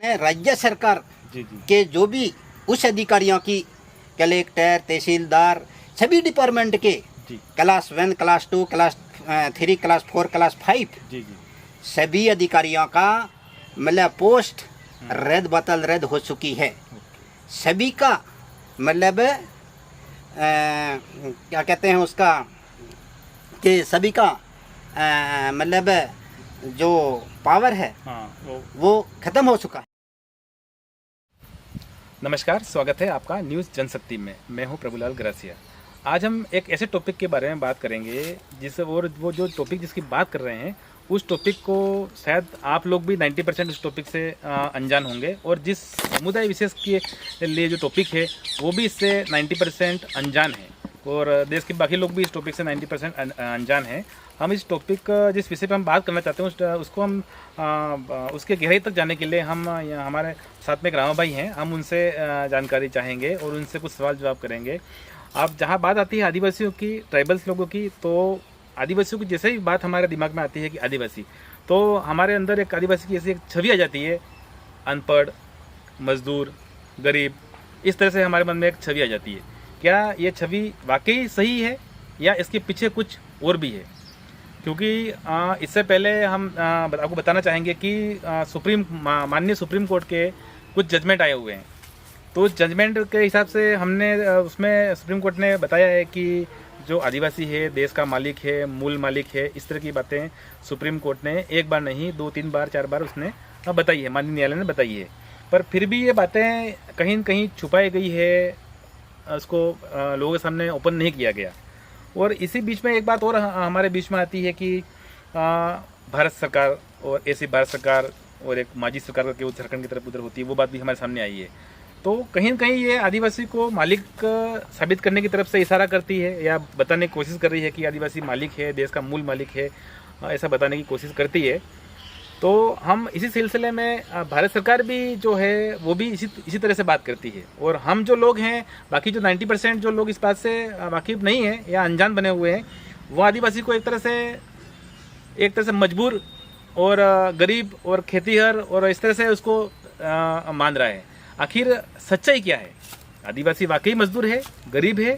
राज्य सरकार जी जी के जो भी उच्च अधिकारियों की, कलेक्टर, तहसीलदार, सभी डिपार्टमेंट के जी class 1, class 2, class 3, class 4, class 5 जी जी सभी अधिकारियों का मतलब पोस्ट रद्द हो चुकी है। सभी का मतलब क्या कहते हैं उसका कि सभी का मतलब जो पावर है हाँ वो खत्म हो चुका है। नमस्कार, स्वागत है आपका न्यूज़ जनशक्ति में। मैं हूं प्रभुलाल ग्रासिया। आज हम एक ऐसे टॉपिक के बारे में बात करेंगे जिससे और वो जो टॉपिक जिसकी बात कर रहे हैं उस टॉपिक को शायद आप लोग भी 90% उस टॉपिक से अनजान होंगे, और जिस समुदाय विशेष के लिए जो टॉपिक है वो भी इससे 90% अनजान है, और देश के बाकी लोग भी इस टॉपिक से 90% अनजान हैं। हम इस टॉपिक जिस विषय पर हम बात करना चाहते हैं उसको हम उसके गहराई तक जाने के लिए हम हमारे साथ में एक रामा भाई हैं, हम उनसे जानकारी चाहेंगे और उनसे कुछ सवाल जवाब करेंगे। अब जहाँ बात आती है आदिवासियों की, ट्राइबल्स लोगों की, तो आदिवासियों की जैसे ही बात हमारे दिमाग में आती है कि आदिवासी, तो हमारे अंदर एक आदिवासी की ऐसी एक छवि आ जाती है, अनपढ़, मजदूर, गरीब, इस तरह से हमारे मन में एक छवि आ जाती है। क्या ये छवि वाकई सही है या इसके पीछे कुछ और भी है? क्योंकि इससे पहले हम आपको बताना चाहेंगे कि माननीय सुप्रीम कोर्ट के कुछ जजमेंट आए हुए हैं। तो उस जजमेंट के हिसाब से हमने उसमें सुप्रीम कोर्ट ने बताया है कि जो आदिवासी है देश का मालिक है, मूल मालिक है, इस तरह की बातें सुप्रीम कोर्ट ने एक बार नहीं 2, 3 बार, 4 बार उसने बताई है, माननीय न्यायालय ने बताई है। पर फिर भी ये बातें कहीं न कहीं छुपाई गई है, उसको लोगों के सामने ओपन नहीं किया गया। और इसी बीच में एक बात और हमारे बीच में आती है कि भारत सरकार और ऐसी भारत सरकार और एक माजी सरकार करके उत्तराखंड की तरफ उधर होती है, वो बात भी हमारे सामने आई है। तो कहीं न कहीं ये आदिवासी को मालिक साबित करने की तरफ से इशारा करती है या बताने की कोशिश कर रही है कि आदिवासी मालिक है, देश का मूल मालिक है, ऐसा बताने की कोशिश करती है। तो हम इसी सिलसिले में भारत सरकार भी जो है वो भी इसी तरह से बात करती है, और हम जो लोग हैं, बाकी जो 90% जो लोग इस बात से वाकिफ नहीं है या अनजान बने हुए हैं, वो आदिवासी को एक तरह से मजबूर और गरीब और खेतीहर और इस तरह से उसको मान रहा है। आखिर सच्चाई क्या है? आदिवासी वाकई मजदूर है, गरीब है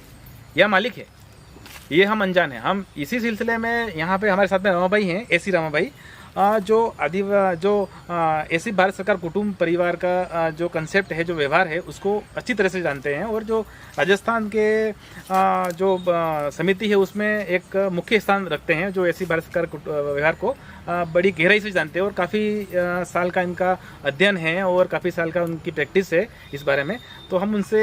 या मालिक है? ये हम अनजान हैं। हम इसी सिलसिले में यहाँ पे हमारे साथ में रामा भाई हैं, एसी रामा भाई, जो ऐसी भारत सरकार कुटुंब परिवार का जो कंसेप्ट है, जो व्यवहार है, उसको अच्छी तरह से जानते हैं, और जो राजस्थान के जो समिति है उसमें एक मुख्य स्थान रखते हैं, जो ऐसी भारत सरकार व्यवहार को बड़ी गहराई से जानते हैं, और काफ़ी साल का इनका अध्ययन है और काफ़ी साल का उनकी प्रैक्टिस है इस बारे में। तो हम उनसे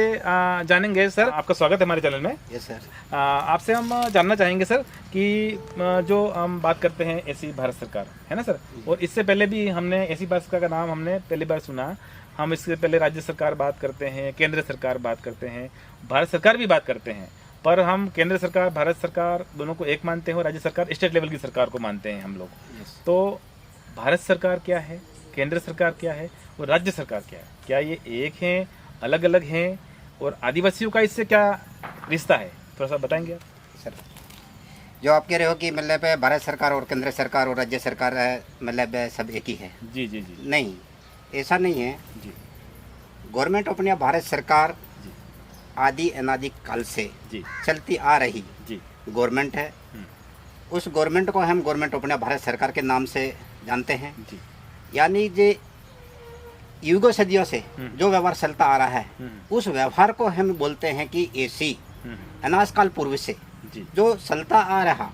जानेंगे। सर, आपका स्वागत है हमारे चैनल में। Yes sir. आपसे हम जानना चाहेंगे सर कि जो हम बात करते हैं ऐसी भारत सरकार, है ना सर, और इससे पहले भी हमने ऐसी भारत सरकार का नाम हमने पहली बार सुना। हम इससे पहले राज्य सरकार बात करते हैं, केंद्र सरकार बात करते हैं, भारत सरकार भी बात करते हैं, पर हम केंद्र सरकार, भारत सरकार दोनों को एक मानते हैं, और राज्य सरकार स्टेट लेवल की सरकार को मानते हैं हम लोग। तो भारत सरकार क्या है, केंद्र सरकार क्या है और राज्य सरकार क्या है? क्या ये एक हैं, अलग अलग हैं, और आदिवासियों का इससे क्या रिश्ता है? थोड़ा सा बताएंगे आप सर, जो आप कह रहे हो कि मतलब भारत सरकार और केंद्र सरकार और राज्य सरकार मतलब सब एक ही है। जी जी जी। नहीं, ऐसा नहीं है जी गवर्नमेंट ऑफ इंडिया भारत सरकार जी आदि अनादि काल से जी चलती आ रही जी गवर्नमेंट है। उस गवर्नमेंट को हम गवर्नमेंट ऑफ इंडिया भारत सरकार के नाम से जानते हैं। जी। यानी जो युगों सदियों से जो व्यवहार चलता आ रहा है, उस व्यवहार को हम बोलते हैं कि ऐसी अनाज काल पूर्व से जी जो चलता आ रहा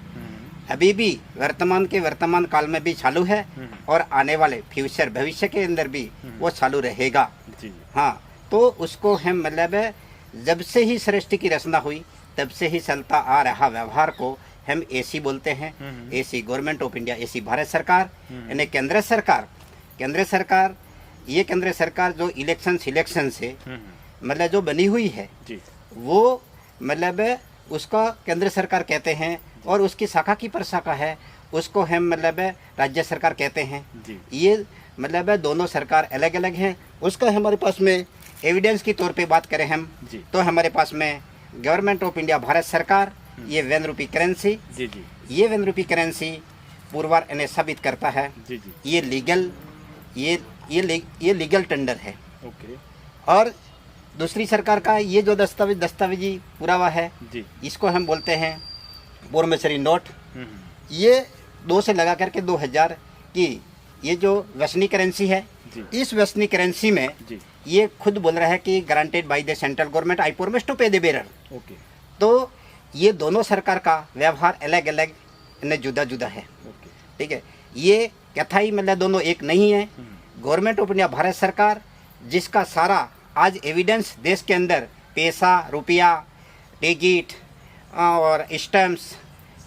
अभी भी वर्तमान काल में भी चालू है, और आने वाले फ्यूचर भविष्य के अंदर भी वो चालू रहेगा। जी। हाँ, तो उसको हम मतलब जब से ही सृष्टि की रचना हुई तब से ही चलता आ रहा व्यवहार को हम ऐसी बोलते हैं। ऐसी गवर्नमेंट ऑफ इंडिया, ऐसी भारत सरकार, यानी केंद्र सरकार, ये केंद्र सरकार जो इलेक्शन से मतलब जो बनी हुई है जी। वो मतलब उसका केंद्र सरकार कहते हैं, और उसकी शाखा की प्रशाखा है उसको हम मतलब राज्य सरकार कहते हैं जी। ये मतलब दोनों सरकार अलग अलग हैं। उसका हमारे पास में एविडेंस की तौर पे बात करें हम जी। तो हमारे पास में गवर्नमेंट ऑफ इंडिया भारत सरकार, ये 1 रुपये करेंसी, जी जी ये 1 रुपये करेंसी पुरवार इन्हें साबित करता है। जी जी ये लीगल, ये लीगल टेंडर है। ओके और दूसरी सरकार का ये जो दस्तावेजी पुरावा है जी। इसको हम बोलते हैं प्रोमिसरी नोट। हम्म, ये 2 से लगा करके 2000 की ये जो वेस्टर्न करेंसी है, जी इस वेस्टर्न करेंसी में जी। ये खुद बोल रहा है कि guaranteed by the central government, I promise to pay the bearer. Okay तो ये दोनों सरकार का व्यवहार अलग अलग न जुदा जुदा है। ओके ठीक है, ये कथाई मतलब दोनों एक नहीं है। गवर्नमेंट ऑफ इंडिया भारत सरकार जिसका सारा आज एविडेंस देश के अंदर पैसा, रुपया, टिकट और स्टैम्प्स,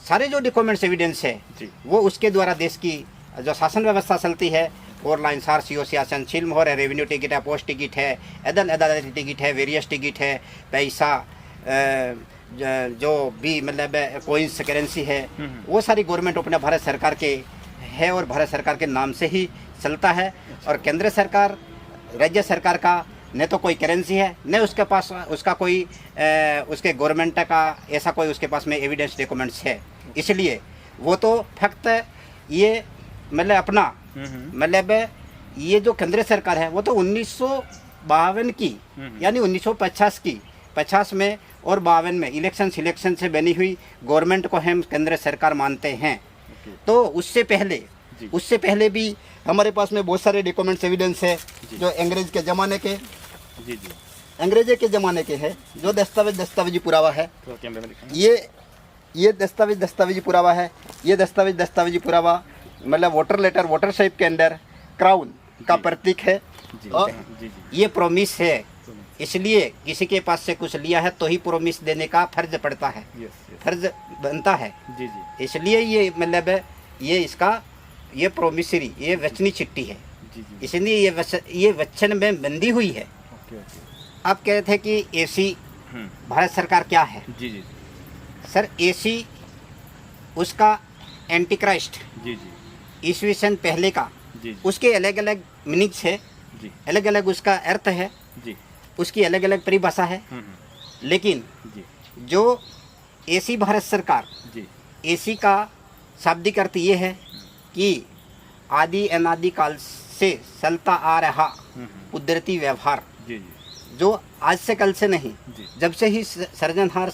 सारे जो डॉक्यूमेंट्स एविडेंस है जी। वो उसके द्वारा देश की जो शासन व्यवस्था चलती है। 4 लाइन सार सी ओ शासन छिल मोहर है, रेवेन्यू टिकट है, पोस्ट टिकट है, अदालती टिकट है, वेरियस टिकट है, पैसा जो भी मतलब कोइंस करेंसी है, वो सारी गवर्नमेंट अपने भारत सरकार के है और भारत सरकार के नाम से ही चलता है। और केंद्र सरकार, राज्य सरकार का न तो कोई करेंसी है, न उसके पास उसका कोई उसके गवर्नमेंट का ऐसा कोई उसके पास में एविडेंस डॉक्यूमेंट्स है। इसलिए वो तो फक्त ये मतलब अपना मतलब ये जो केंद्र सरकार है वो तो 1952 की यानी 1950 की 50 में और 52 में इलेक्शन सिलेक्शन से बनी हुई गवर्नमेंट को हम केंद्र सरकार मानते हैं। तो उससे पहले भी हमारे पास में बहुत सारे डॉक्यूमेंट्स एविडेंस है जो अंग्रेज के ज़माने के अंग्रेजे के ज़माने के है, जो दस्तावेजी पुरावा है। ये दस्तावेजी पुरावा है। ये दस्तावेजी पुरावा मतलब वोटर लेटर, वोटर शेप के अंदर क्राउन का प्रतीक है और ये प्रोमिस है। इसलिए किसी के पास से कुछ लिया है तो ही प्रोमिस देने का फर्ज पड़ता है, फर्ज बनता है। इसलिए ये मतलब ये इसका ये प्रोमिसरी, ये वचनी चिट्ठी है, इसलिए ये वचन में बंधी हुई है। आप कह रहे थे कि एसी भारत सरकार क्या है? सर एसी उसका एंटी क्राइस्ट ईस्वी सन पहले का, उसके अलग अलग मीनिंग्स है, अलग अलग उसका अर्थ है, उसकी अलग अलग परिभाषा है। लेकिन जो एसी भारत सरकार, एसी का शाब्दिक अर्थ ये है कि आदि अनादि काल से चलता आ रहा कुदरती व्यवहार, जो आज से कल से नहीं, जब से ही सृजनहार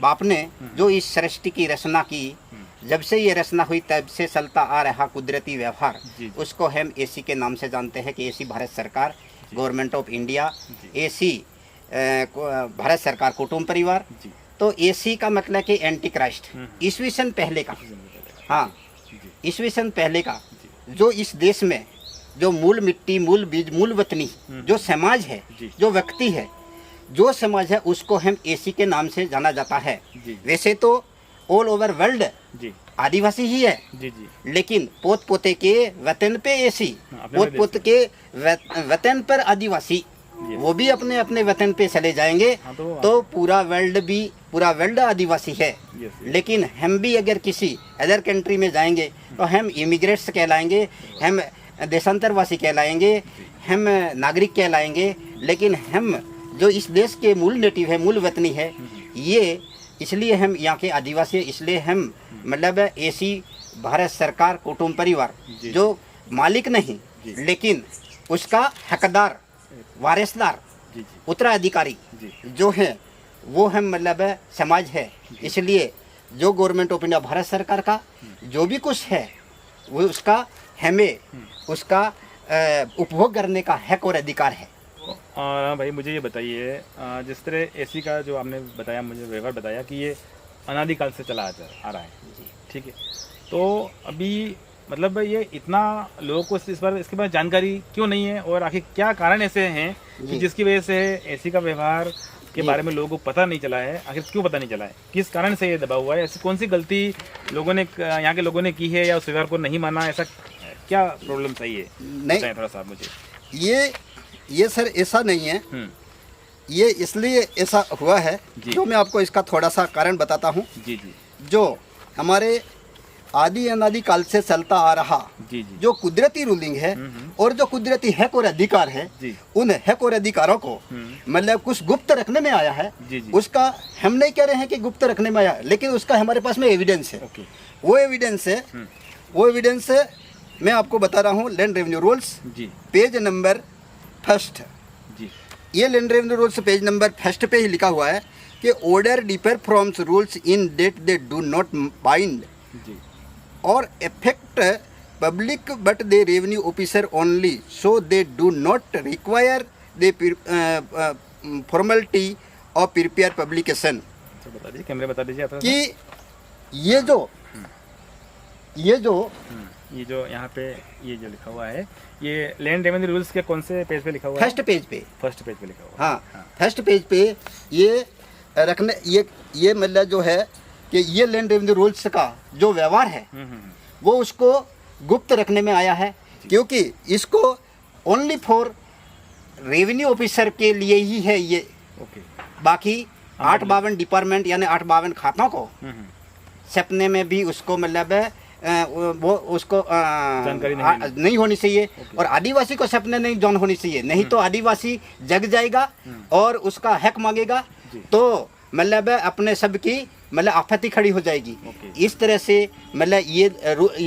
बाप ने जो इस सृष्टि की रचना की, जब से ये रचना हुई तब से चलता आ रहा कुदरती व्यवहार, उसको हम एसी के नाम से जानते हैं कि एसी भारत सरकार, government of India, AC Bharat सरकार कुटुंब परिवार। तो एसी का मतलब कि एंटी क्राइस्ट, ईस्वी सन पहले का, हाँ ईस्वी सन पहले का जो इस देश में जो मूल मिट्टी, मूल बीज, मूल वतनी जो समाज है, जो व्यक्ति है, जो समाज है, उसको हम एसी के नाम से जाना जाता है। वैसे तो ऑल ओवर वर्ल्ड आदिवासी ही है, लेकिन पोत पोते के वतन पे एसी, पोत पोते के वतन पर आदिवासी, वो भी अपने अपने वतन पे चले जाएंगे। तो पूरा वर्ल्ड आदिवासी है। लेकिन हम भी अगर किसी अदर कंट्री में जाएंगे तो हम इमिग्रेट्स कहलाएंगे, हम देशांतरवासी कहलाएंगे, हम नागरिक कहलाएंगे। लेकिन हम जो इस देश के मूल नेटिव है, मूल वतनी है, ये इसलिए हम यहाँ के आदिवासी, इसलिए हम मतलब एसी भारत सरकार कुटुंब परिवार जो मालिक नहीं लेकिन उसका हकदार, वारिसदार, उत्तराधिकारी जो है वो हम मतलब समाज है। इसलिए जो गवर्नमेंट ऑफ इंडिया भारत सरकार का जो भी कुछ है वो उसका हमें उसका उपभोग करने का हक और अधिकार है। और भाई मुझे ये बताइए, जिस तरह एसी का जो आपने बताया, मुझे व्यवहार बताया कि ये अनादिकाल से चला आ रहा है, ठीक है, तो अभी मतलब ये इतना लोगों को इसके बारे में जानकारी क्यों नहीं है, और आखिर क्या कारण ऐसे हैं कि जिसकी वजह से एसी का व्यवहार के बारे में लोगों को पता नहीं चला है? आखिर क्यों पता नहीं चला है, किस कारण से ये दबा हुआ है? ऐसी कौन सी गलती लोगों ने, यहाँ के लोगों ने की है, या उस व्यवहार को नहीं माना? ऐसा क्या प्रॉब्लम सही है, नहीं थोड़ा सा मुझे। ये सर ऐसा नहीं है, ये इसलिए ऐसा हुआ है जो मैं आपको इसका थोड़ा सा कारण बताता हूँ। जो हमारे आदि अनादि काल से चलता आ रहा जो कुदरती रूलिंग है और जो कुदरती हक और अधिकार है, उन हक और अधिकारों को मतलब कुछ गुप्त रखने में आया है। उसका हम नहीं कह रहे हैं कि गुप्त रखने में आया, लेकिन उसका हमारे पास में एविडेंस है। वो एविडेंस है मैं आपको बता रहा हूँ लैंड रेवेन्यू रूल्स जी पेज नंबर 1। जी ये land revenue rules page number 1 पे ही लिखा हुआ है कि order differ from rules in that they do not bind जी और affect public but the revenue officer only, so they do not require the formality of prepare publication. तो बता दीजिए, कैमरे बता दीजिए आप। कि ये जो यहाँ पे ये जो लिखा हुआ है, ये लैंड रेवेन्यू रूल्स के कौन से पेज पे लिखा हुआ है? फर्स्ट पेज पे। फर्स्ट पेज पे लिखा हुआ है। हाँ, फर्स्ट पेज पे ये रखने ये मतलब जो है कि ये लैंड रेवेन्यू रूल्स का जो व्यवहार है वो उसको गुप्त रखने में आया है, क्योंकि इसको ओनली फॉर रेवेन्यू ऑफिसर के लिए ही है ये। ओके। बाकी 852 डिपार्टमेंट यानी 852 खातों को सपने में भी उसको मतलब वो उसको जानकारी नहीं होनी चाहिए। और आदिवासी को सपने नहीं जॉन होनी चाहिए, नहीं तो आदिवासी जग जाएगा और उसका हक मांगेगा तो मतलब अपने सब की मतलब आपत्ति खड़ी हो जाएगी। इस तरह से मतलब ये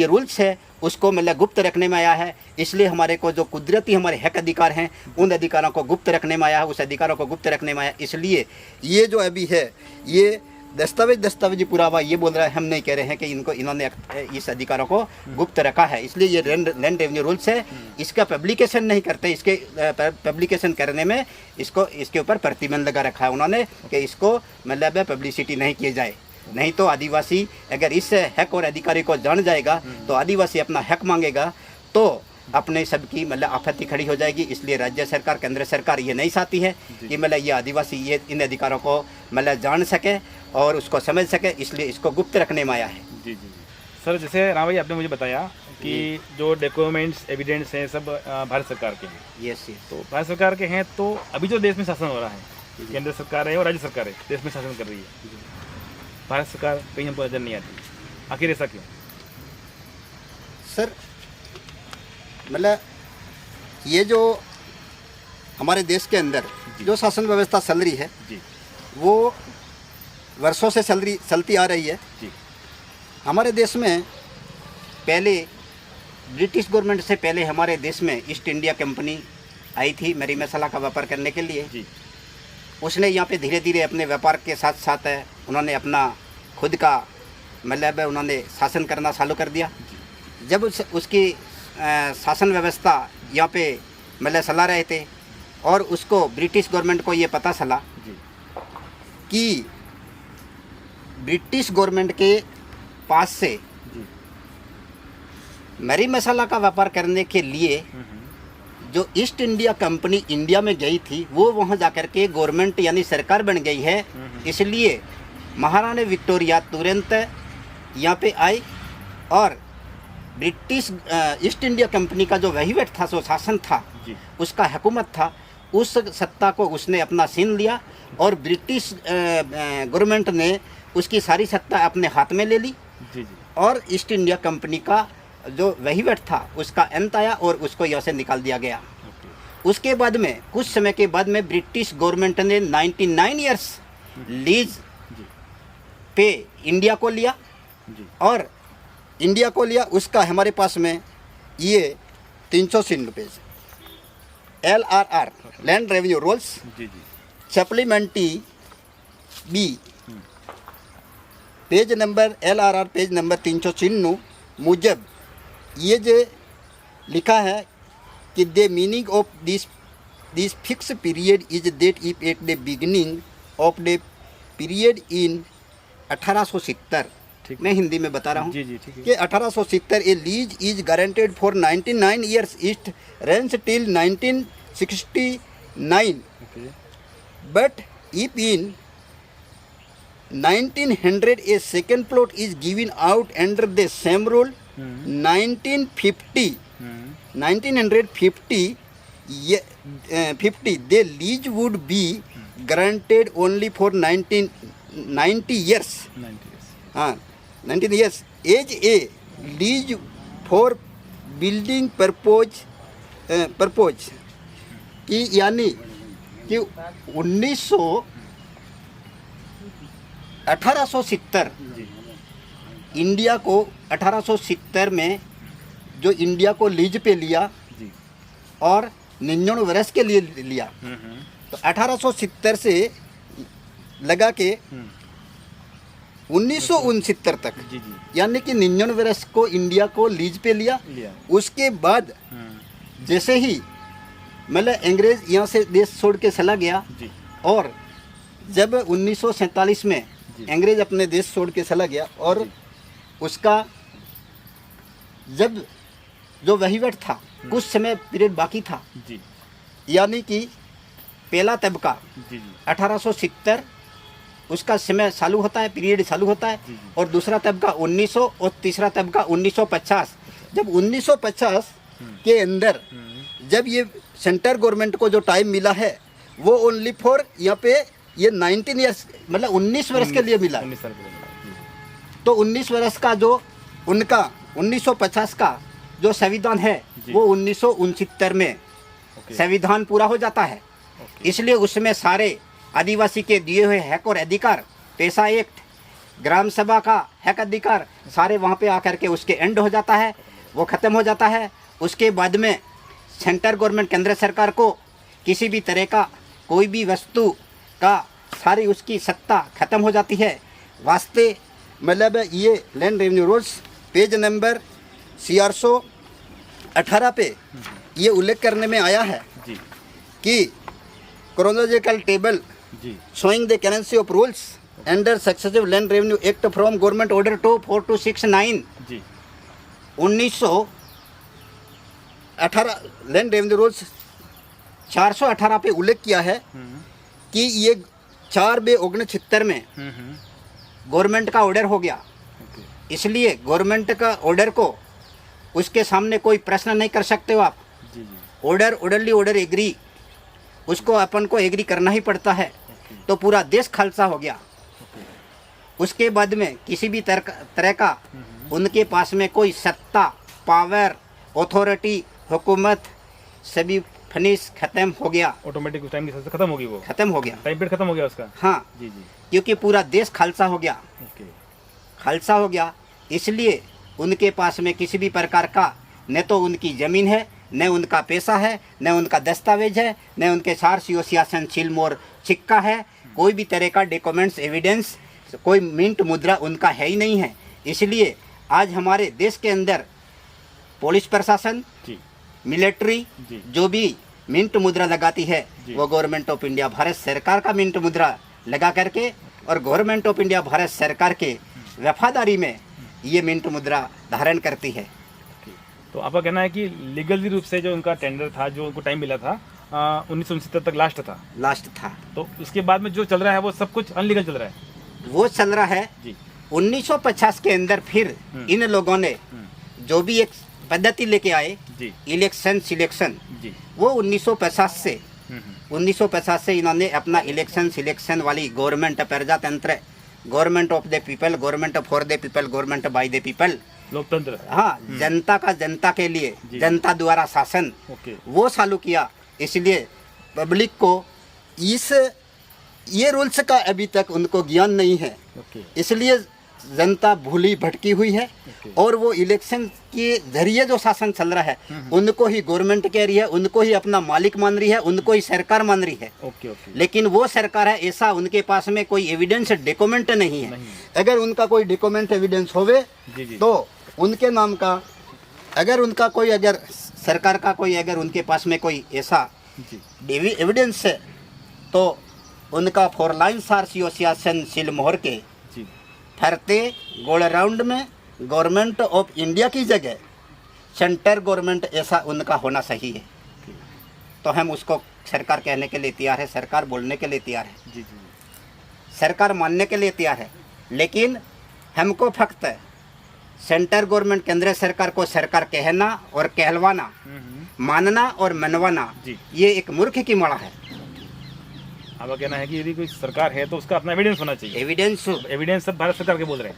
रूल्स है उसको मतलब गुप्त रखने में आया है। इसलिए हमारे को जो कुदरती हमारे हक अधिकार हैं उन अधिकारों को गुप्त रखने में आया है, उस अधिकारों को गुप्त रखने में आया। इसलिए ये जो अभी है ये दस्तावेजी पुरावा ये बोल रहा है, हम नहीं कह रहे हैं कि इन्होंने इस अधिकारों को गुप्त रखा है। इसलिए ये लैंड रेवेन्यू रूल्स है, इसका पब्लिकेशन नहीं करते। इसके पब्लिकेशन करने में इसके ऊपर प्रतिबंध लगा रखा है उन्होंने कि इसको मतलब पब्लिसिटी नहीं की जाए। नहीं तो आदिवासी अगर इस हक और अधिकारी को जान जाएगा तो आदिवासी अपना हक मांगेगा तो अपने सबकी मतलब आपत्ति खड़ी हो जाएगी। इसलिए राज्य सरकार, केंद्र सरकार ये नहीं चाहती है कि मतलब ये आदिवासी ये इन अधिकारों को मतलब जान सके और उसको समझ सके, इसलिए इसको गुप्त रखने में आया है। जी जी सर, जैसे राम भाई आपने मुझे बताया कि जो डॉक्यूमेंट्स एविडेंस हैं सब भारत सरकार के हैं। Yes yes. तो भारत सरकार के हैं, तो अभी जो देश में शासन हो रहा है, केंद्र सरकार है और राज्य सरकार है देश में शासन कर रही है, भारत सरकार कहीं हमको नजर नहीं आती। आखिर ऐसा क्यों? सर मतलब ये जो हमारे देश के अंदर जो शासन व्यवस्था चल रही है जी वो वर्षों से चलती आ रही है। जी। हमारे देश में पहले ब्रिटिश गवर्नमेंट से पहले हमारे देश में ईस्ट इंडिया कंपनी आई थी मरी मसाला का व्यापार करने के लिए। जी। उसने यहाँ पे धीरे धीरे अपने व्यापार के साथ साथ उन्होंने अपना खुद का मतलब उन्होंने शासन करना चालू कर दिया। जब उसकी शासन व्यवस्था यहाँ पे मतलब चला रहे थे और उसको ब्रिटिश गवर्नमेंट को ये पता चला कि ब्रिटिश गवर्नमेंट के पास से मरी मसाला का व्यापार करने के लिए जो ईस्ट इंडिया कंपनी इंडिया में गई थी वो वहाँ जाकर के गवर्नमेंट यानी सरकार बन गई है। इसलिए महारानी विक्टोरिया तुरंत यहाँ पे आई और ब्रिटिश ईस्ट इंडिया कंपनी का जो वहीवट था, जो शासन था, उसका हुकूमत था, उस सत्ता को उसने अपना छीन लिया और ब्रिटिश गवर्नमेंट ने उसकी सारी सत्ता अपने हाथ में ले ली। और ईस्ट इंडिया कंपनी का जो वहीवट था उसका अंत आया और उसको यहाँ से निकाल दिया गया। उसके बाद में कुछ समय के बाद में ब्रिटिश गवर्नमेंट ने 99 ईयर्स लीज पे इंडिया को लिया और इंडिया को लिया। उसका हमारे पास में ये 303 page LRR land revenue rules supplementary B page number LRR page number 303 मुजब ये जो लिखा है कि the meaning of this fix period is that if at the beginning of the period in 1870, मैं हिंदी में बता रहा हूँ कि 1870 a lease is guaranteed for 99 years east range till 1969, but if in 1900 a second plot is given out under the same rule. 1950 the lease would be granted only for 90 years. 19 years as a lease for building purpose कि यानी कि 1870 India को 1870 में जो India को lease पे लिया जी। और 99 वर्ष के लिए लिया। तो 1870 से लगा के 1969 तक, जी जी यानी कि 99 वर्ष को इंडिया को लीज पे लिया। उसके बाद जैसे ही मतलब अंग्रेज यहाँ से देश छोड़ के चला गया, जी और जब 1947 में अंग्रेज अपने देश छोड़ के चला गया, और उसका जब जो वहीवट था कुछ समय पीरियड बाकी था, जी यानी कि पहला तबका जी 1870 उसका समय चालू होता है, पीरियड चालू होता है, जी। और दूसरा तबका 1900 और तीसरा तबका 1950। जब 1950 के अंदर जब ये सेंटर गवर्नमेंट को जो टाइम मिला है वो ओनली फॉर यहाँ पे ये 19 ईयर्स मतलब 19 वर्ष के लिए मिला है। 19 साल के लिए। तो 19 वर्ष का जो उनका 1950 का जो संविधान है जी। वो 1969 में ओके। संविधान पूरा हो जाता है। ओके। इसलिए उसमें सारे आदिवासी के दिए हुए हक और अधिकार, पैसा एक्ट, ग्राम सभा का हक अधिकार, सारे वहाँ पे आकर के उसके एंड हो जाता है, वो ख़त्म हो जाता है। उसके बाद में सेंटर गवर्नमेंट केंद्र सरकार को किसी भी तरह का कोई भी वस्तु का सारी उसकी सत्ता ख़त्म हो जाती है। वास्ते मतलब ये land revenue rules page number 418 पे ये उल्लेख करने में आया है जी कि क्रोनोलॉजिकल टेबल जी showing the currency of rules under successive land revenue act from government order 4269 जी 1918 लैंड रेवेन्यू रूल्स 418 पे उल्लेख किया है कि ये 4/1976 में गवर्नमेंट का ऑर्डर हो गया। ओके। इसलिए गवर्नमेंट का ऑर्डर को उसके सामने कोई प्रश्न नहीं कर सकते हो आप। जी जी ऑर्डरली ऑर्डर एग्री, उसको अपन को एग्री करना ही पड़ता है। तो पूरा देश खालसा हो गया। उसके बाद में किसी भी तरह का उनके पास में कोई सत्ता, पावर, अथॉरिटी, हुकूमत सभी फिनिश खत्म हो गया, ऑटोमेटिक उस टाइम के हिसाब से खत्म होगी, वो खत्म हो गया। टाइम पीरियड खत्म हो गया उसका। हाँ, जी जी क्योंकि पूरा देश खालसा हो गया, ओके। खालसा हो गया। इसलिए उनके पास में किसी भी प्रकार का न तो उनकी ज़मीन है, न उनका पैसा है, न उनका दस्तावेज है, न उनके सार सियासन छिलमोर सिक्का है, कोई भी तरह का डॉक्यूमेंट्स एविडेंस, कोई मिंट मुद्रा उनका है ही नहीं है। इसलिए आज हमारे देश के अंदर पुलिस प्रशासन, जी मिलिट्री जी जो भी मिंट मुद्रा लगाती है जी। वो गवर्नमेंट ऑफ इंडिया भारत सरकार का मिंट मुद्रा लगा करके, और गवर्नमेंट ऑफ इंडिया भारत सरकार के वफादारी में ये मिंट मुद्रा धारण करती है। तो आपका कहना है कि लीगली रूप से जो उनका टेंडर था, जो उनको टाइम मिला था 1969 तक लास्ट था, लास्ट था। तो उसके बाद में जो चल रहा है वो सब कुछ अनलीगल चल रहा है। वो चल रहा है। जी 1950 के अंदर फिर इन लोगों ने जो भी एक पद्धति लेके आए, जी इलेक्शन सिलेक्शन, जी वो 1950 से इन्होंने अपना इलेक्शन सिलेक्शन वाली गवर्नमेंट प्रजातंत्र, government of the people, government for the people, government by the people, लोकतंत्र। हाँ, जनता का जनता के लिए, जी। जनता द्वारा शासन, ओके। वो चालू किया। इसलिए पब्लिक को ये रूल्स का अभी तक उनको ज्ञान नहीं है, ओके। इसलिए जनता भूली भटकी हुई है। ओके। और वो इलेक्शन के जरिए जो शासन चल रहा है उनको ही गवर्नमेंट कह रही है, उनको ही अपना मालिक मान रही है, उनको ही सरकार मान रही है। Okay okay. लेकिन वो सरकार है ऐसा उनके पास में कोई एविडेंस डॉक्यूमेंट नहीं है। नहीं। अगर उनका कोई डॉक्यूमेंट एविडेंस होवे जी जी तो उनके नाम का, अगर उनका कोई, अगर सरकार का कोई, अगर उनके पास में कोई ऐसा जी एविडेंस है तो उनका 4 लाइन सार सियासन सिल मोहर के जी फरते गोल राउंड में गवर्नमेंट ऑफ इंडिया की जगह सेंटर गवर्नमेंट ऐसा उनका होना सही है। तो हम उसको सरकार कहने के लिए तैयार है, सरकार बोलने के लिए तैयार है, जी जी सरकार मानने के लिए तैयार है। लेकिन हमको फक्त सेंटर गवर्नमेंट केंद्र सरकार को सरकार कहना और कहलवाना, मानना और मनवाना, जी। ये एक मूर्ख की माड़ा है। आपका कहना है कि यदि कोई सरकार है तो उसका अपना एविडेंस होना चाहिए। एविडेंस, एविडेंस सब भारत सरकार के बोल रहे हैं।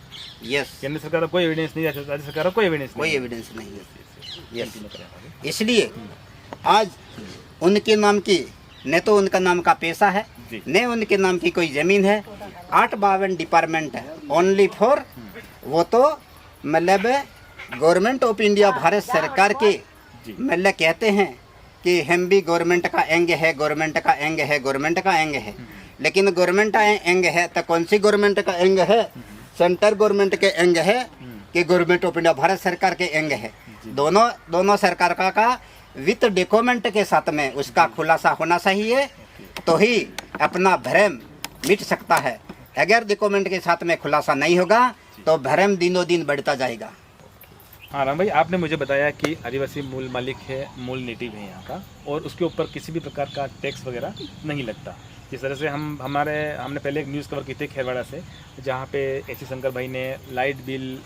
यस, केंद्र सरकार का कोई एविडेंस नहीं, राज्य सरकार का कोई एविडेंस कोई नहीं। एविडेंस नहीं है। यस, Continue करें आगे। इसलिए आज उनके नाम की न तो उनका नाम का पैसा है, जी। न उनके नाम की कोई ज़मीन है। 852 डिपार्टमेंट है ओनली फॉर, वो तो मतलब गवर्नमेंट ऑफ इंडिया भारत सरकार के जी। मतलब कहते हैं कि हम भी गवर्नमेंट का अंग है, गवर्नमेंट का अंग है, गवर्नमेंट का अंग है। लेकिन गवर्नमेंट का अंग है तो कौन सी गवर्नमेंट का अंग है? सेंटर गवर्नमेंट के अंग है कि गवर्नमेंट ऑफ इंडिया भारत सरकार के अंग है? दोनों सरकार का वित्त डॉक्यूमेंट के साथ में उसका खुलासा होना चाहिए, तो ही अपना भ्रम मिट सकता है। अगर डॉक्यूमेंट के साथ में खुलासा नहीं होगा तो भ्रम दिनों दिन बढ़ता जाएगा। हाँ राम भाई, आपने मुझे बताया कि आदिवासी मूल मालिक है, मूल नेटिव है यहाँ का, और उसके ऊपर किसी भी प्रकार का टैक्स वगैरह नहीं लगता। जिस तरह से हमने पहले एक न्यूज़ कवर की थी खेरवाड़ा से, जहाँ पे एसी शंकर भाई ने लाइट बिल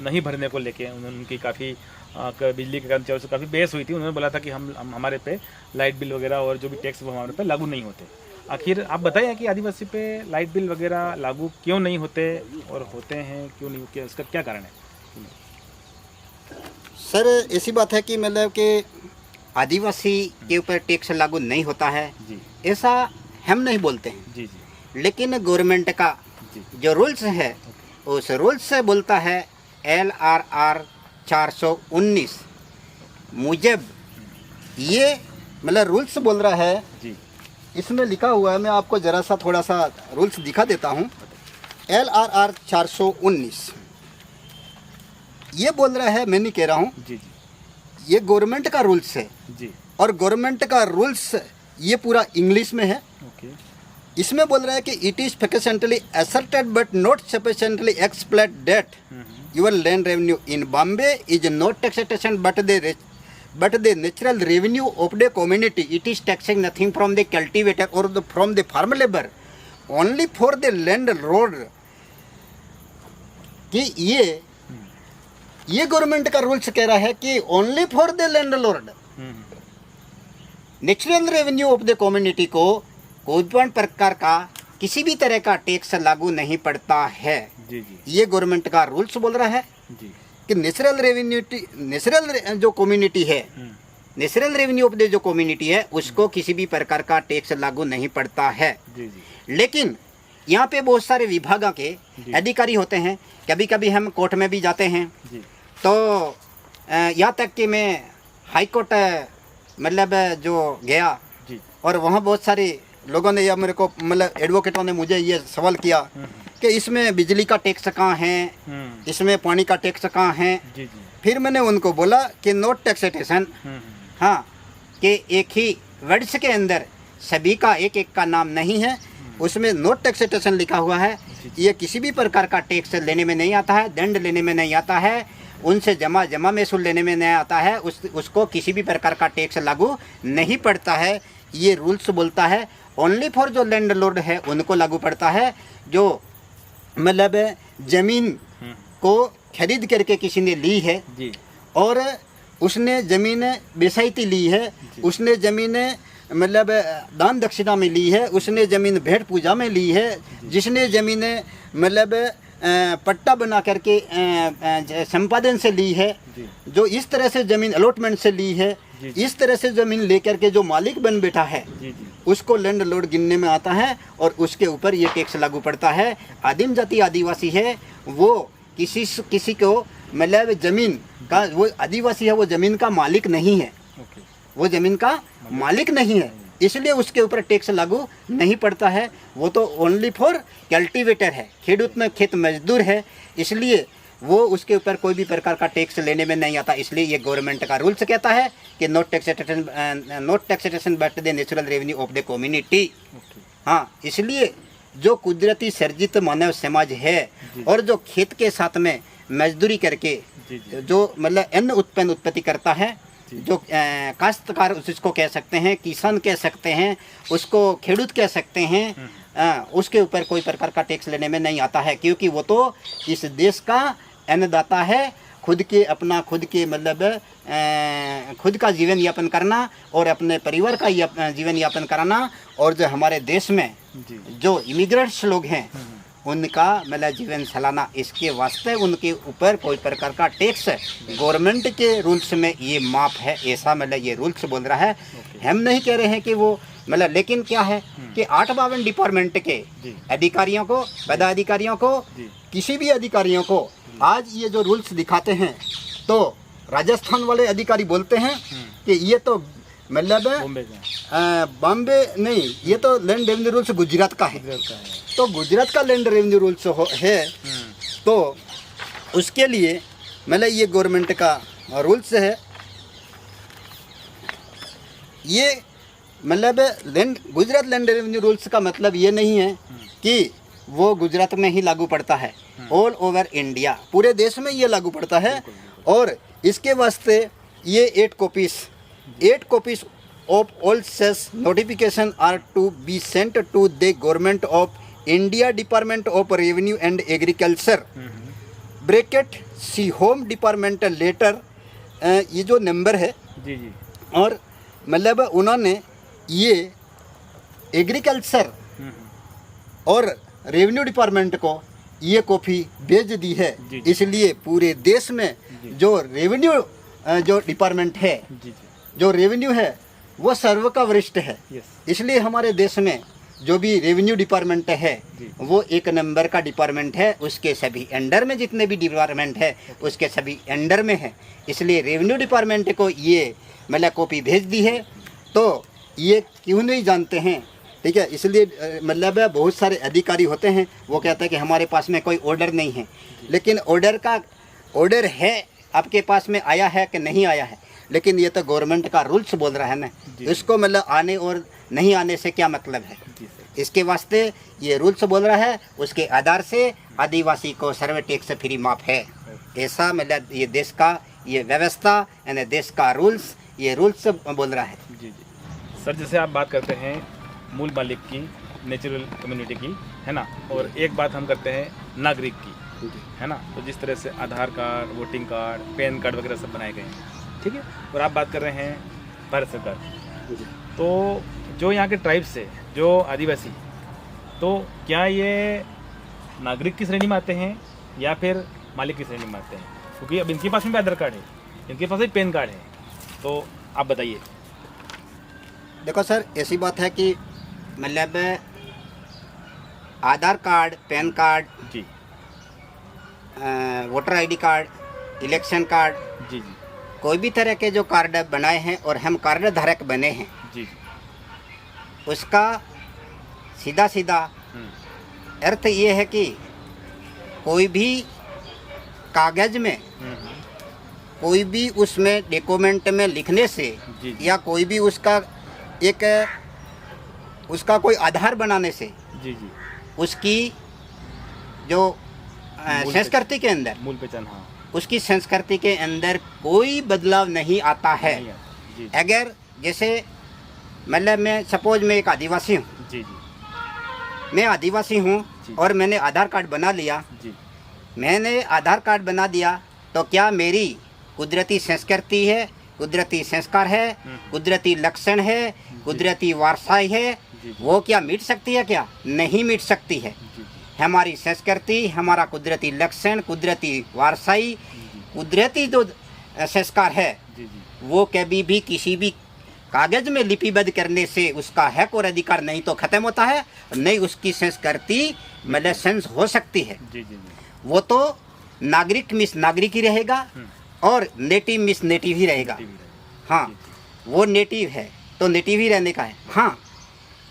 नहीं भरने को लेके उनकी काफ़ी बिजली के कर्मचारियों से काफ़ी बहस हुई थी। उन्होंने बोला था कि हम हमारे पे लाइट बिल वगैरह और जो भी टैक्स वो हमारे पे लागू नहीं होते। आखिर आप बताइए कि आदिवासी पे लाइट बिल वगैरह लागू क्यों नहीं होते, और होते हैं क्यों नहीं, क्या इसका क्या कारण है? सर ऐसी बात है कि मतलब कि आदिवासी के ऊपर टैक्स लागू नहीं होता है, जी ऐसा हम नहीं बोलते हैं। जी जी लेकिन गवर्नमेंट का जी जो रूल्स है उस रूल्स से बोलता है LRR 419 मुजब ये मतलब रूल्स बोल रहा है। जी इसमें लिखा हुआ है, मैं आपको ज़रा सा थोड़ा सा रूल्स दिखा देता हूँ। LRR 419 ये बोल रहा है, मैं नहीं कह रहा हूँ, जी जी ये गवर्नमेंट का रूल्स है। जी और गवर्नमेंट का रूल्स ये पूरा इंग्लिश में है। ओके इसमें बोल रहा है कि it is sufficiently asserted but not sufficiently explained that your land revenue in Bombay is not taxation but the natural revenue of the community. It is taxing nothing from the cultivator और from the farm labour only for the landlord. कि ये government का rules कह रहा है कि only for the landlord natural revenue of the community को कोई भी प्रकार का किसी भी तरह का टैक्स लागू नहीं पड़ता है। जी जी ये गवर्नमेंट का रूल्स बोल रहा है जी कि नेचुरल जो कम्युनिटी है, नेचुरल रेवेन्यू ऑफ द जो कम्युनिटी है उसको किसी भी प्रकार का टैक्स लागू नहीं पड़ता है। जी जी लेकिन यहाँ पे बहुत सारे विभागों के अधिकारी होते हैं। कभी कभी हम कोर्ट में भी जाते हैं, जी तो यहाँ तक कि मैं हाई कोर्ट मतलब जो गया, जी और वहाँ बहुत सारे लोगों ने या मेरे को मतलब एडवोकेटों ने मुझे ये सवाल किया कि इसमें बिजली का टैक्स कहाँ है, इसमें पानी का टैक्स कहाँ है। जी जी फिर मैंने उनको बोला कि नोट टैक्सेशन, हाँ, कि एक ही वर्ड्स के अंदर सभी का एक एक का नाम नहीं है, उसमें नोट टैक्सेशन लिखा हुआ है। ये किसी भी प्रकार का टैक्स लेने में नहीं आता है, दंड लेने में नहीं आता है, उनसे जमा महसूल लेने में नहीं आता है, उसको किसी भी प्रकार का टैक्स लागू नहीं पड़ता है। ये रूल्स बोलता है ओनली फॉर जो लैंड लॉर्ड है उनको लागू पड़ता है। जो मतलब ज़मीन को खरीद करके किसी ने ली है जी और उसने ज़मीन बेसाइती ली है, उसने ज़मीन मतलब दान दक्षिणा में ली है, उसने ज़मीन भेंट पूजा में ली है, जिसने ज़मीन मतलब पट्टा बना करके संपादन से ली है, जो इस तरह से ज़मीन अलॉटमेंट से ली है, इस तरह से ज़मीन लेकर के जो मालिक बन बैठा है उसको लैंड लॉर्ड गिनने में आता है और उसके ऊपर ये टैक्स लागू पड़ता है। आदिम जाति आदिवासी है, वो किसी को मतलब ज़मीन का, वो आदिवासी है, वो ज़मीन का मालिक नहीं है, वो ज़मीन का मालिक नहीं है, इसलिए उसके ऊपर टैक्स लागू नहीं पड़ता है। वो तो ओनली फॉर कल्टीवेटर है, खेडूत में खेत मजदूर है, इसलिए वो उसके ऊपर कोई भी प्रकार का टैक्स लेने में नहीं आता। इसलिए ये गवर्नमेंट का रूल्स कहता है कि not taxation but the natural revenue of the community. हाँ, इसलिए जो कुदरती सर्जित मानव समाज है और जो खेत के साथ में मजदूरी करके जो मतलब अन्न उत्पत्ति करता है, जो काश्तकार उसको कह सकते हैं, किसान कह सकते हैं, उसको खेडूत कह सकते हैं, उसके ऊपर कोई प्रकार का टैक्स लेने में नहीं आता है, क्योंकि वो तो इस देश का अन्नदाता है। खुद के मतलब खुद का जीवन यापन करना और अपने परिवार का जीवन यापन कराना, और जो हमारे देश में जो इमिग्रेंट्स लोग हैं उनका मतलब जीवन चलाना, इसके वास्ते उनके ऊपर कोई प्रकार का टैक्स गवर्नमेंट के रूल्स में ये माफ है, ऐसा मतलब ये रूल्स बोल रहा है। हम नहीं कह रहे हैं कि वो मतलब, लेकिन क्या है कि 852 डिपार्टमेंट के अधिकारियों को, पदाधिकारियों को, किसी भी अधिकारियों को आज ये जो रूल्स दिखाते हैं तो राजस्थान वाले अधिकारी बोलते हैं कि ये तो मतलब बॉम्बे का बॉम्बे नहीं, ये तो लैंड रेवेन्यू रूल्स गुजरात का है। गुजरात का है। तो गुजरात का लैंड रेवेन्यू रूल्स है, तो उसके लिए मतलब ये गवर्नमेंट का रूल्स है। ये मतलब गुजरात लैंड रेवेन्यू रूल्स का मतलब ये नहीं है कि वो गुजरात में ही लागू पड़ता है, ऑल ओवर इंडिया, पूरे देश में ये लागू पड़ता है। और इसके वास्ते ये 8 copies of all such notification are to be sent to the government of India, department of revenue and agriculture bracket C home department letter. ये जो नंबर है जी जी, और मतलब उन्होंने ये एग्रीकल्चर और रेवेन्यू डिपार्टमेंट को ये कॉपी भेज दी है। जी, जी। इसलिए पूरे देश में जो रेवेन्यू जो डिपार्टमेंट है, जी जी, जो रेवेन्यू है वो सर्व का वरिष्ठ है। यस, इसलिए हमारे देश में जो भी रेवेन्यू डिपार्टमेंट है जी। वो 1 नंबर का डिपार्टमेंट है। उसके सभी अंडर में जितने भी डिपार्टमेंट है उसके सभी अंडर में है। इसलिए रेवेन्यू डिपार्टमेंट को ये मतलब कॉपी भेज दी है। तो ये क्यों नहीं जानते हैं, ठीक है। इसलिए मतलब बहुत सारे अधिकारी होते हैं, वो कहते हैं कि हमारे पास में कोई ऑर्डर नहीं है, लेकिन ऑर्डर है, आपके पास में आया है कि नहीं आया है, लेकिन ये तो गवर्नमेंट का रूल्स बोल रहा है ना, इसको मतलब आने और नहीं आने से क्या मतलब है। जी सर, इसके वास्ते ये रूल्स बोल रहा है, उसके आधार से आदिवासी को सर्वे टैक्स फ्री माफ है। ऐसा मतलब ये देश का ये व्यवस्था यानी देश का रूल्स, ये रूल्स बोल रहा है। जी जी सर, जैसे आप बात करते हैं मूल मालिक की, नेचुरल कम्युनिटी की, है ना, और एक बात हम करते हैं नागरिक की, है ना। तो जिस तरह से Aadhaar card, voting card, PAN card वगैरह सब बनाए गए हैं, ठीक है। और आप बात कर रहे हैं भारत सरकार की। तो जो यहाँ के ट्राइब्स है, जो आदिवासी, तो क्या ये नागरिक की श्रेणी में आते हैं या फिर मालिक की श्रेणी में आते हैं? क्योंकि अब इनके पास में भी आधार कार्ड है, इनके पास भी पैन कार्ड है, तो आप बताइए। देखो सर, ऐसी बात है कि मतलब आधार कार्ड, पैन कार्ड, जी voter ID card, election card, जी जी, कोई भी तरह के जो कार्ड बनाए हैं और हम कार्ड धारक बने हैं, जी, उसका सीधा सीधा अर्थ ये है कि कोई भी कागज में, कोई भी उसमें डॉक्यूमेंट में लिखने से जी, जी। या कोई भी उसका कोई आधार बनाने से जी जी, उसकी जो मूल संस्कृति के अंदर, मूल पहचान, हाँ, उसकी संस्कृति के अंदर कोई बदलाव नहीं आता है। नहीं आता, जी जी, अगर जैसे मतलब मैं सपोज मैं एक आदिवासी हूँ, जी जी, मैं आदिवासी हूँ जी। और मैंने आधार कार्ड बना लिया, जी मैंने आधार कार्ड बना दिया, तो क्या मेरी कुदरती संस्कृति है, कुदरती संस्कार है, कुदरती लक्षण है, कुदरती वारसाई है, जी। वो क्या मिट सकती है? क्या नहीं मिट सकती है। जी, हमारी संस्कृति, हमारा कुदरती लक्षण, कुदरती वारसाई, कुदरती जो संस्कार है, जी जी, वो कभी भी किसी भी कागज में लिपिबद्ध करने से उसका हक और अधिकार नहीं तो खत्म होता है, नहीं उसकी संस्कृति मतलब सेंस हो सकती है। जी जी, जी, वो तो नागरिक मिस नागरिक ही रहेगा और नेटिव मिस नेटिव ही रहेगा। टीवी रहेगा। हाँ, वो नेटिव है तो नेटिव ही रहने का है। हाँ,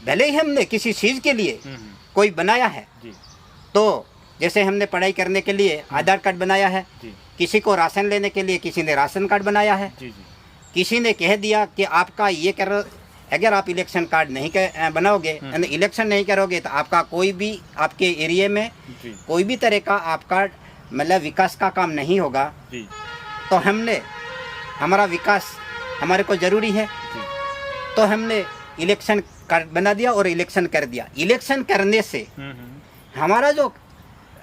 भले ही हमने किसी चीज़ के लिए कोई बनाया है, जी तो जैसे हमने पढ़ाई करने के लिए आधार कार्ड बनाया है, जी, किसी को राशन लेने के लिए किसी ने राशन कार्ड बनाया है, जी जी, किसी ने कह दिया कि आपका ये कर, अगर आप इलेक्शन कार्ड नहीं बनाओगे, यानी इलेक्शन नहीं करोगे, तो आपका कोई भी आपके एरिया में जी, कोई भी तरह का आपका मतलब विकास का काम नहीं होगा। जी, तो हमने हमारा विकास हमारे को ज़रूरी है, जी, तो हमने इलेक्शन कार्ड बना दिया और इलेक्शन कर दिया। इलेक्शन करने से हमारा जो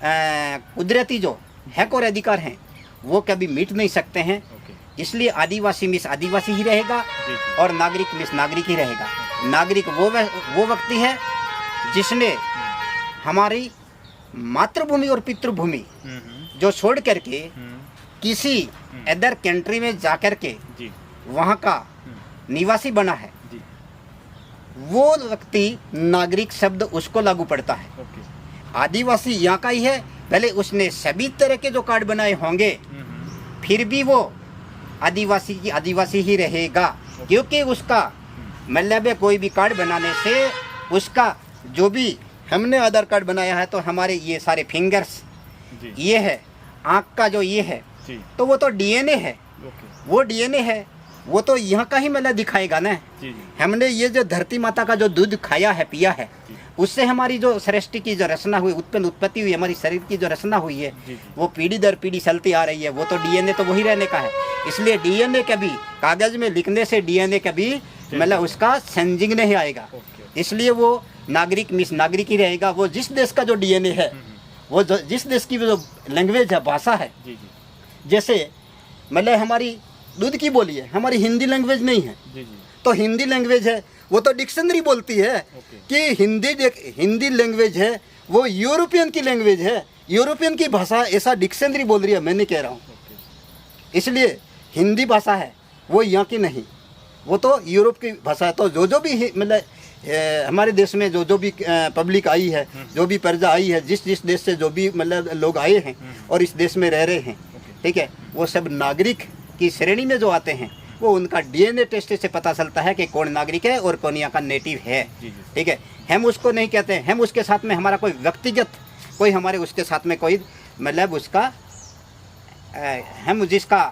कुदरती जो हक और अधिकार हैं वो कभी मिट नहीं सकते हैं। ओके, इसलिए आदिवासी मिस आदिवासी ही रहेगा जी जी, और नागरिक मिस नागरिक ही रहेगा। नागरिक वो व्यक्ति है जिसने हमारी मातृभूमि और पितृभूमि जो छोड़ करके किसी अदर कंट्री में जा कर के जी, वहाँ का निवासी बना है, जी, वो व्यक्ति नागरिक शब्द उसको लागू पड़ता है। ओके, आदिवासी यहाँ का ही है, पहले उसने सभी तरह के जो कार्ड बनाए होंगे, फिर भी वो आदिवासी की आदिवासी ही रहेगा, क्योंकि उसका मतलब है कोई भी कार्ड बनाने से उसका जो भी हमने आधार कार्ड बनाया है तो हमारे ये सारे फिंगर्स जी ये है, आँख का जो ये है जी तो वो तो डीएनए है, ओके वो डीएनए है, वो तो यहाँ का ही मतलब दिखाएगा ना। जी जी हमने ये जो धरती माता का जो दूध खाया है पिया है जी उससे हमारी जो सृष्टि की जो रचना हुई उत्पत्ति हुई, हमारी शरीर की जो रचना हुई है जी जी वो पीढ़ी दर पीढ़ी चलती आ रही है, वो तो डीएनए तो वही रहने का है। इसलिए डीएनए कभी कागज में लिखने से डीएनए कभी मतलब उसका चेंजिंग नहीं आएगा, ओके इसलिए वो नागरिक मिस नागरिक ही रहेगा। वो जिस देश का जो डीएनए है, वो जिस देश की जो लैंग्वेज है, भाषा है, जी जी जैसे मतलब हमारी दूध की बोली है, हमारी हिंदी लैंग्वेज नहीं है जी जी तो हिंदी लैंग्वेज है वो तो डिक्शनरी बोलती है ओके कि हिंदी लैंग्वेज है वो यूरोपियन की लैंग्वेज है, यूरोपियन की भाषा ऐसा डिक्शनरी बोल रही है, मैं नहीं कह रहा हूँ। ओके इसलिए हिंदी भाषा है वो यहाँ की नहीं, वो तो यूरोप की भाषा है। तो जो भी मतलब हमारे देश में जो भी पब्लिक आई है, जो भी प्रजा आई है, जिस देश से जो भी मतलब लोग आए हैं और इस देश में रह रहे हैं, ठीक है, वो सब नागरिक की श्रेणी में जो आते हैं वो उनका डीएनए टेस्ट से पता चलता है कि कौन नागरिक है और कौन यहाँ का नेटिव है, जी जी ठीक है। हम उसको नहीं कहते हैं, हम उसके साथ में हमारा कोई व्यक्तिगत कोई हमारे उसके साथ में कोई मतलब उसका हम जिसका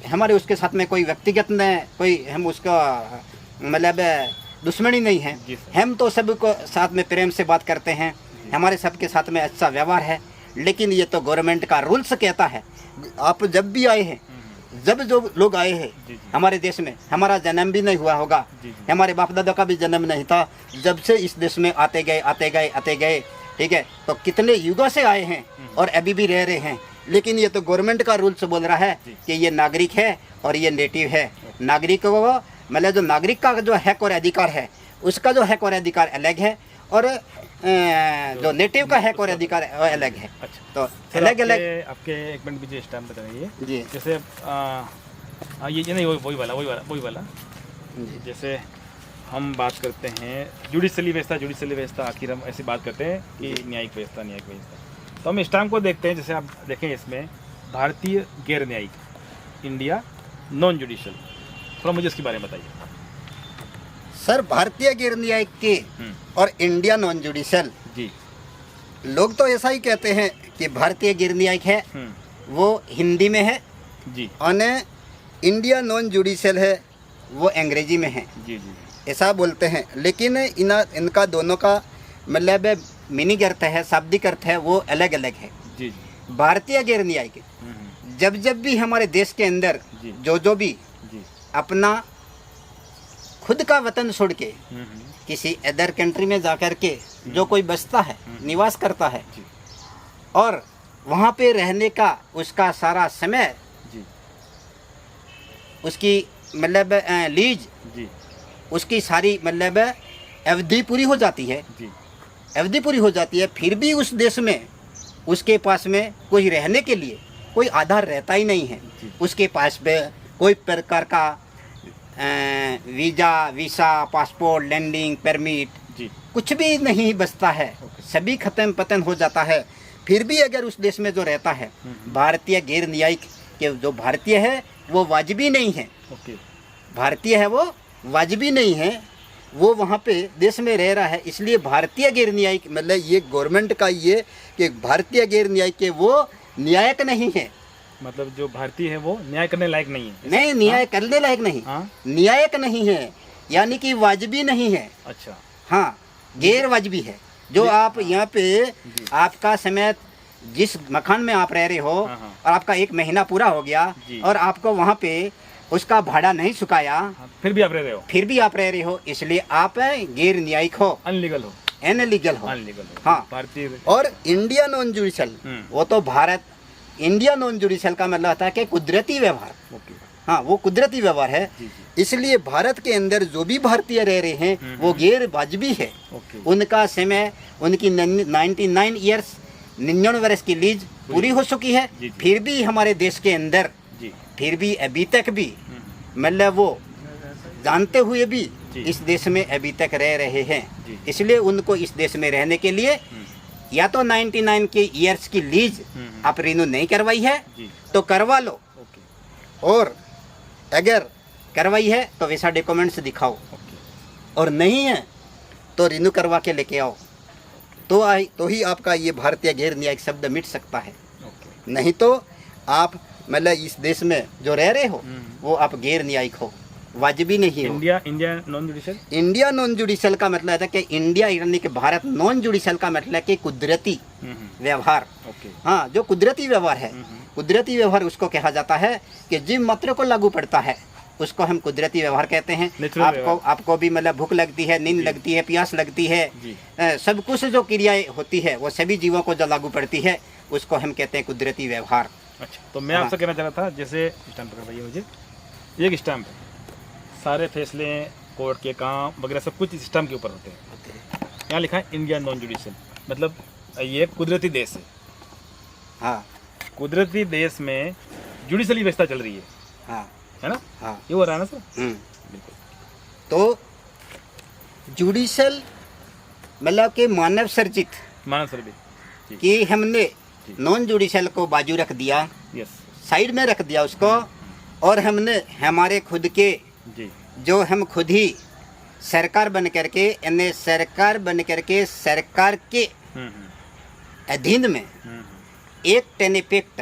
हमारे उसके साथ में कोई व्यक्तिगत न कोई हम उसका मतलब दुश्मनी नहीं है, जी सर। हम तो सबको साथ में प्रेम से बात करते हैं, हमारे सबके साथ में अच्छा व्यवहार है। लेकिन ये तो गवर्नमेंट का रूल्स कहता है, आप जब भी आए हैं, जब जो लोग आए हैं जी जी हमारे देश में, हमारा जन्म भी नहीं हुआ होगा, जी जी हमारे बाप दादा का भी जन्म नहीं था, जब से इस देश में आते गए आते गए आते गए, ठीक है, तो कितने युगों से आए हैं और अभी भी रह रहे हैं। लेकिन ये तो गवर्नमेंट का रूल्स बोल रहा है जी। कि ये नागरिक है और ये नेटिव है। नागरिक को मतलब जो नागरिक का जो हक और अधिकार है उसका जो हक और अधिकार अलग है और जो नेटिव का हक और अधिकार अलग है। अच्छा तो सर, अलग अलग आपके एक मिनट मुझे स्टैम्प बताइए। जी जैसे ये नहीं वही वाला जी जैसे हम बात करते हैं जुडिशली व्यवस्था आखिर हम ऐसी बात करते हैं कि न्यायिक व्यवस्था, तो हम स्टैम्प को देखते हैं। जैसे आप देखें इसमें भारतीय गैर न्यायिक, इंडिया नॉन जुडिशल, थोड़ा मुझे इसके बारे में बताइए। सर, भारतीय गैर न्यायिक के और इंडिया नॉन जुडिशल, जी लोग तो ऐसा ही कहते हैं कि भारतीय गैर न्यायिक है वो हिंदी में है जी और इंडिया नॉन जुडिशल है वो अंग्रेजी में है, जी जी ऐसा बोलते हैं। लेकिन इनका दोनों का मतलब मीनिंग अर्थ है, शाब्दिक अर्थ है, वो अलग अलग है। जी जी भारतीय गैर न्यायिक जब भी हमारे देश के अंदर जी जो भी जी अपना खुद का वतन छोड़ के किसी अदर कंट्री में जाकर के जो कोई बसता है, निवास करता है जी और वहाँ पे रहने का उसका सारा समय, जी उसकी मतलब लीज, जी उसकी सारी मतलब अवधि पूरी हो जाती है, जी अवधि पूरी हो जाती है, फिर भी उस देश में उसके पास में कोई रहने के लिए कोई आधार रहता ही नहीं है। जी। उसके पास में कोई प्रकार का वीज़ा, पासपोर्ट, लैंडिंग परमिट जी कुछ भी नहीं बचता है, सभी खत्म पतन हो जाता है। फिर भी अगर उस देश में जो रहता है, भारतीय गैर न्यायिक के जो भारतीय है वो वाजिबी नहीं है, ओके भारतीय है वो वाजिबी नहीं है, वो वहाँ पे देश में रह रहा है। इसलिए भारतीय गैर न्यायिक मतलब ये गवर्नमेंट का ये कि भारतीय गैर न्यायिक के वो न्यायिक नहीं है, मतलब जो भारतीय है वो न्याय करने लायक नहीं है। नहीं न्याय करने लायक नहीं, हाँ न्यायिक नहीं है, यानी कि वाजिबी नहीं है, अच्छा हाँ गैर वाजिबी है। जो आप यहाँ पे आपका समय जिस मकान में आप रह रहे हो हाँ, हाँ। और आपका 1 महीना पूरा हो गया जी। और आपको वहाँ पे उसका भाड़ा नहीं चुकाया, हाँ, फिर भी आप रह रहे हो, फिर भी आप रह रहे हो, इसलिए आप गैर न्यायिक हो, अनलीगल हो, अनलीगल हो। अनलीगल हो। हाँ। भारतीय और इंडिया नॉन जुडिशल, वो तो भारत, इंडिया नॉन जुडिशल का मतलब होता है कि कुदरती व्यवहार, ओके हाँ वो कुदरती व्यवहार है। जी जी इसलिए भारत के अंदर जो भी भारतीय रह रहे हैं वो गैर वाजिबी है। ओके उनका समय, उनकी 99 ईयर्स 99 वर्ष की लीज पूरी हो चुकी है, जी, जी। फिर भी हमारे देश के अंदर जी फिर भी अभी तक भी मतलब वो जानते हुए भी जी। इस देश में अभी तक रह रहे हैं। जी। इसलिए उनको इस देश में रहने के लिए या तो 99 के ईयर्स की लीज आप रिन्यू नहीं करवाई है जी तो करवा लो, ओके और अगर करवाई है तो वैसा डॉक्यूमेंट्स दिखाओ, और नहीं है तो रिन्यू करवा के लेके आओ, तो ही आपका ये भारतीय गैर न्यायिक शब्द मिट सकता है। नहीं तो आप मतलब इस देश में जो रह रहे हो वो आप गैर न्यायिक हो, वाजिबी नहीं हो। India non judicial, India non judicial का मतलब है कि इंडिया यानी कि भारत, नॉन जुडिशियल का मतलब है कि कुदरती व्यवहार। हाँ, जो कुदरती व्यवहार है, कुदरती व्यवहार उसको कहा जाता है कि जीव मात्र को लागू पड़ता है, उसको हम कुदरती व्यवहार कहते हैं। आपको भी मतलब भूख लगती है, नींद लगती है, प्यास लगती है, सब कुछ जो क्रियाएं होती है वो सभी जीवों को जो लागू पड़ती है उसको हम कहते हैं कुदरती व्यवहार। अच्छा, तो मैं आपसे कहना चाह रहा था, जैसे स्टैम्प करवाइए मुझे, एक स्टैम्प है, सारे फैसले कोर्ट के काम वगैरह सब कुछ इस स्टैम्प के ऊपर होते हैं। यहाँ लिखा है इंडिया नॉन जुडिशियल, मतलब ये कुदरती देश है। हाँ, कुदरती देश में जुडिशली व्यवस्था चल रही है। हाँ, है ना? हाँ, ये हो रहा है ना सर? बिल्कुल। तो जुडिशल मतलब कि मानव सर्जित कि हमने नॉन जुडिशल को बाजू रख दिया, साइड में रख दिया उसको, और हमने हमारे खुद के जो हम खुद ही सरकार बन करके, यानी सरकार बन करके सरकार के अधीन में एक टेनिपेक्ट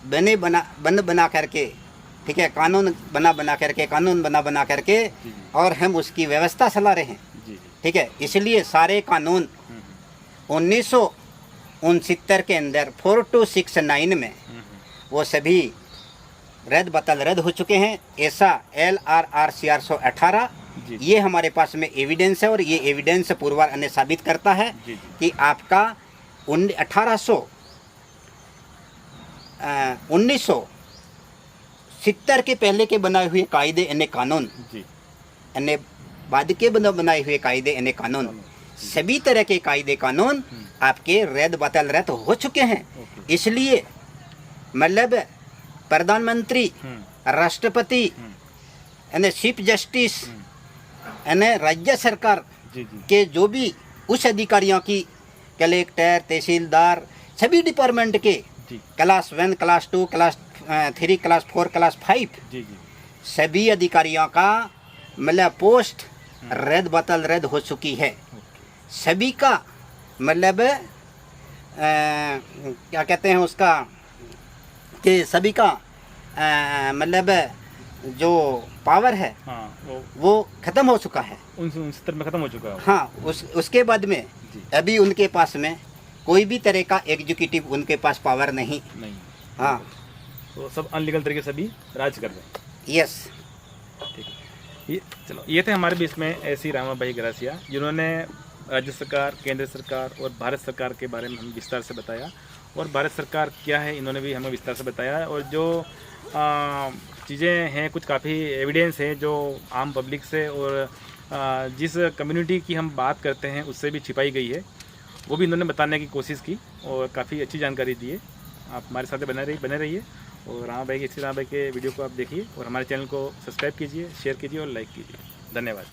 बना करके, ठीक है, कानून बना करके और हम उसकी व्यवस्था चला रहे हैं। ठीक है, इसलिए सारे कानून 1969 के अंदर 4269 में वो सभी रद्द हो चुके हैं। ऐसा LRR 418 ये हमारे पास में एविडेंस है, और ये एविडेंस पुरवार ने साबित करता है कि आपका 1970 के पहले के बनाए हुए कायदे यानी कानून, यानी बाद के बनाए हुए कायदे यानी कानून, सभी तरह के कायदे कानून आपके रद्द हो चुके हैं। इसलिए मतलब प्रधानमंत्री, राष्ट्रपति, यानी चीफ जस्टिस, यानी राज्य सरकार के जो भी उच्च अधिकारियों की, कलेक्टर, तहसीलदार, सभी डिपार्टमेंट के class 1, class 2, class 3, class 4, class 5 सभी अधिकारियों का मतलब पोस्ट रद्द हो चुकी है। सभी का मतलब क्या कहते हैं उसका, कि सभी का मतलब जो पावर है, हाँ, वो ख़त्म हो चुका है, 1969 में ख़त्म हो चुका है। हाँ, उसके बाद में अभी उनके पास में कोई भी तरह का एग्जीक्यूटिव उनके पास पावर नहीं। हाँ, तो सब अनलीगल तरीके से भी राज कर रहे हैं। यस, ठीक है। चलो, ये थे हमारे बीच में ऐसी रामाबाई गरासिया, जिन्होंने राज्य सरकार, केंद्र सरकार और भारत सरकार के बारे में हमें विस्तार से बताया, और भारत सरकार क्या है इन्होंने भी हमें विस्तार से बताया, और जो चीज़ें हैं कुछ काफ़ी एविडेंस है जो आम पब्लिक से और जिस कम्युनिटी की हम बात करते हैं उससे भी छिपाई गई है, वो भी इन्होंने बताने की कोशिश की, और काफ़ी अच्छी जानकारी दी है। आप हमारे साथ बने रहिए, और रामाबाई के वीडियो को आप देखिए, और हमारे चैनल को सब्सक्राइब कीजिए, शेयर कीजिए और लाइक कीजिए। धन्यवाद।